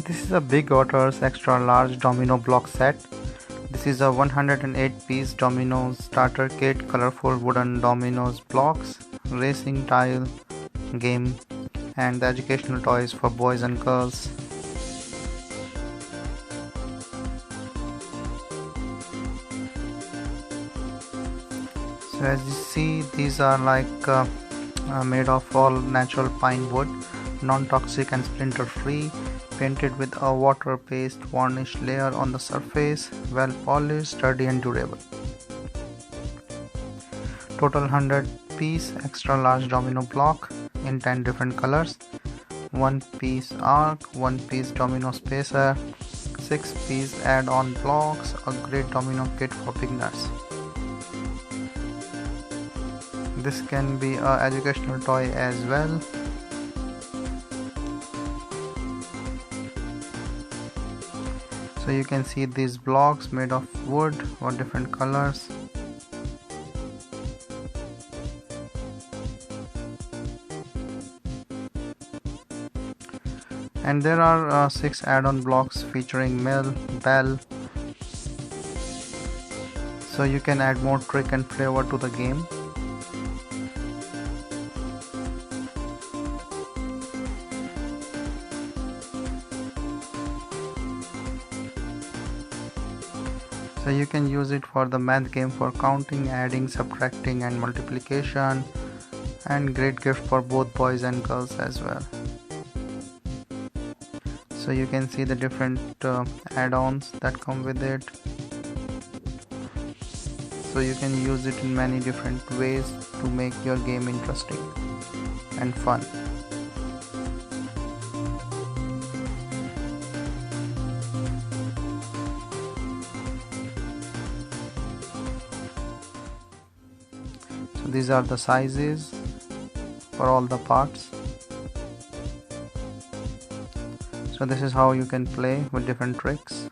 This is a Bigotters extra large domino block set. This is a 108 piece domino starter kit, colorful wooden dominoes blocks, racing tile game, and the educational toys for boys and girls. So as you see, these are made of all natural pine wood, non-toxic and splinter free, painted with a water-based varnish layer on the surface, well polished, sturdy and durable. Total 100 piece extra large domino block in 10 different colors, 1 piece arc, 1 piece domino spacer, 6 piece add-on blocks, a great domino kit for beginners. This can be an educational toy as well. So you can see these blocks made of wood or different colors. And there are 6 add-on blocks featuring mill, bell. So you can add more trick and flavor to the game. So you can use it for the math game for counting, adding, subtracting and multiplication, and great gift for both boys and girls as well. So you can see the different add-ons that come with it. So you can use it in many different ways to make your game interesting and fun. So these are the sizes for all the parts. So this is how you can play with different tricks.